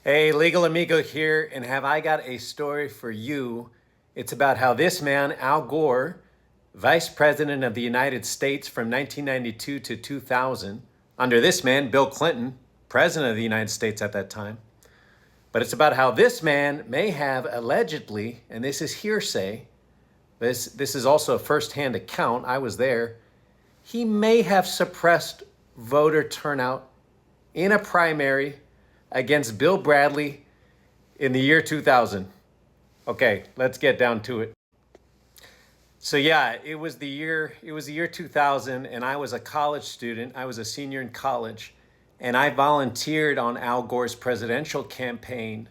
Hey, Legal Amigo here, and have I got a story for you? It's about how this man, Al Gore, Vice President of the United States from 1992 to 2000, under this man, Bill Clinton, President of the United States at that time. But it's about how this man may have allegedly, and this is hearsay, this is also a first-hand account, I was there, he may have suppressed voter turnout in a primary against Bill Bradley in the year 2000. Okay, let's get down to it. So yeah, it was the year 2000 and I was a college student. I was a senior in college and I volunteered on Al Gore's presidential campaign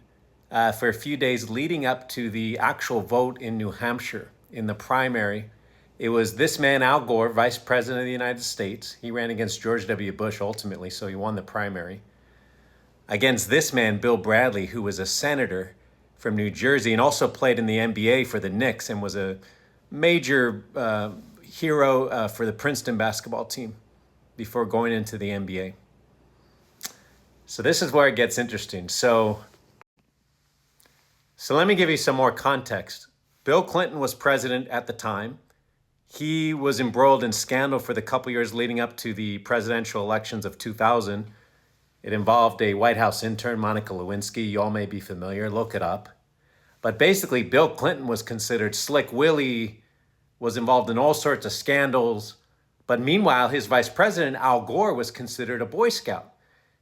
for a few days leading up to the actual vote in New Hampshire in the primary. It was this man, Al Gore, Vice President of the United States. He ran against George W. Bush ultimately, so he won the primary against this man, Bill Bradley, who was a senator from New Jersey and also played in the NBA for the Knicks and was a major hero for the Princeton basketball team before going into the NBA. So this is where it gets interesting. So let me give you some more context. Bill Clinton was president at the time. He was embroiled in scandal for the couple years leading up to the presidential elections of 2000. It involved a White House intern, Monica Lewinsky. You all may be familiar. Look it up. But basically, Bill Clinton was considered Slick Willie, was involved in all sorts of scandals. But meanwhile, his vice president, Al Gore, was considered a Boy Scout.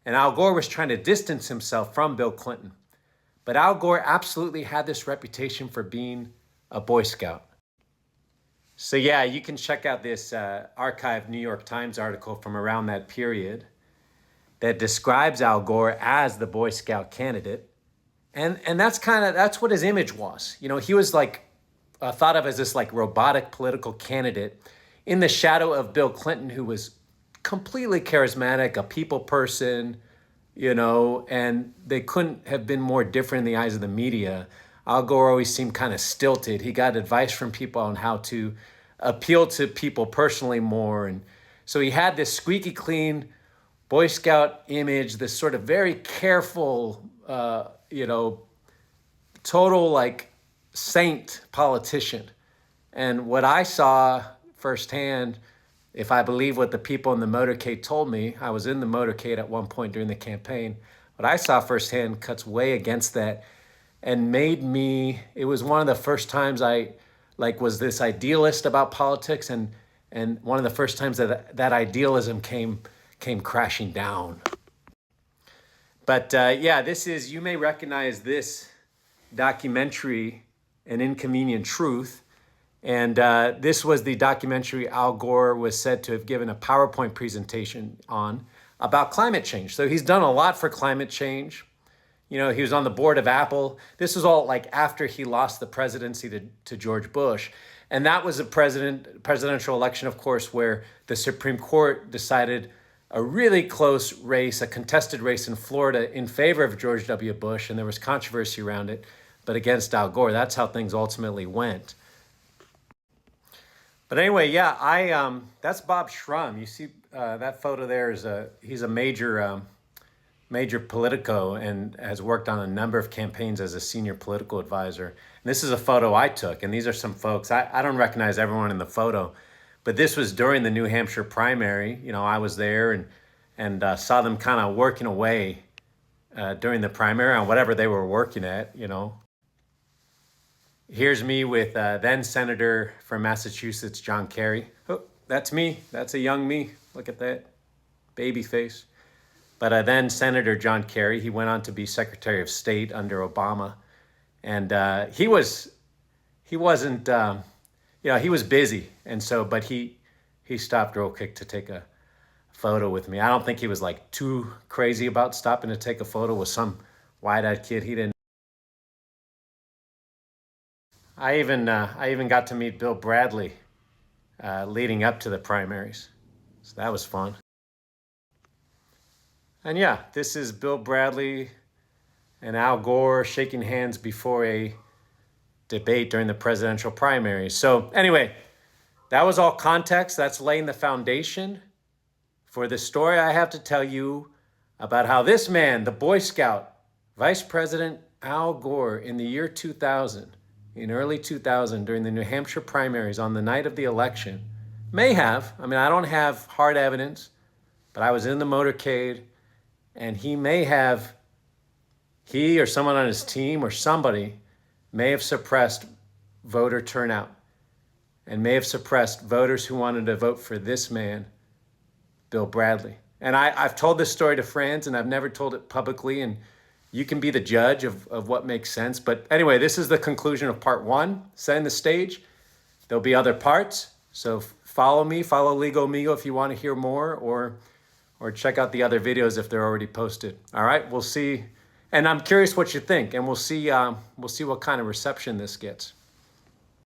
And Al Gore was trying to distance himself from Bill Clinton. But Al Gore absolutely had this reputation for being a Boy Scout. So yeah, you can check out this archived New York Times article from around that period that describes Al Gore as the Boy Scout candidate. And that's what his image was. You know, he was like thought of as this like robotic political candidate in the shadow of Bill Clinton, who was completely charismatic, a people person, you know, and they couldn't have been more different in the eyes of the media. Al Gore always seemed kind of stilted. He got advice from people on how to appeal to people personally more. And so he had this squeaky clean Boy Scout image, this sort of very careful, total like saint politician. And what I saw firsthand, if I believe what the people in the motorcade told me, I was in the motorcade at one point during the campaign. What I saw firsthand cuts way against that and made me, it was one of the first times I like was this idealist about politics, and one of the first times that idealism came crashing down. But yeah, you may recognize this documentary, An Inconvenient Truth. And this was the documentary Al Gore was said to have given a PowerPoint presentation on about climate change. So he's done a lot for climate change. You know, he was on the board of Apple. This was all like after he lost the presidency to George Bush. And that was a presidential election, of course, where the Supreme Court decided a really close race, a contested race in Florida in favor of George W. Bush, and there was controversy around it, but against Al Gore. That's how things ultimately went. But anyway, yeah, that's Bob Schrum. You see that photo there he's a major politico and has worked on a number of campaigns as a senior political advisor. And this is a photo I took, and these are some folks. I don't recognize everyone in the photo, but this was during the New Hampshire primary. You know, I was there and saw them kind of working away during the primary on whatever they were working at, you know. Here's me with then Senator from Massachusetts, John Kerry. Oh, that's me. That's a young me. Look at that baby face. But then Senator John Kerry, he went on to be Secretary of State under Obama. And he wasn't, he was busy. And so, but he stopped real quick to take a photo with me. I don't think he was like too crazy about stopping to take a photo with some wide-eyed kid. He didn't. I even got to meet Bill Bradley leading up to the primaries. So that was fun. And yeah, this is Bill Bradley and Al Gore shaking hands before a debate during the presidential primaries. So anyway, that was all context. That's laying the foundation for the story I have to tell you about how this man, the Boy Scout, Vice President Al Gore in the year 2000, in early 2000, during the New Hampshire primaries on the night of the election, may have, I mean, I don't have hard evidence, but I was in the motorcade and he or someone on his team or somebody may have suppressed voter turnout and may have suppressed voters who wanted to vote for this man, Bill Bradley. And I've told this story to friends and I've never told it publicly, and you can be the judge of what makes sense. But anyway, this is the conclusion of part one, setting the stage. There'll be other parts. So follow me, follow Legal Amigo if you want to hear more, or check out the other videos if they're already posted. All right, we'll see. And I'm curious what you think, and we'll see what kind of reception this gets.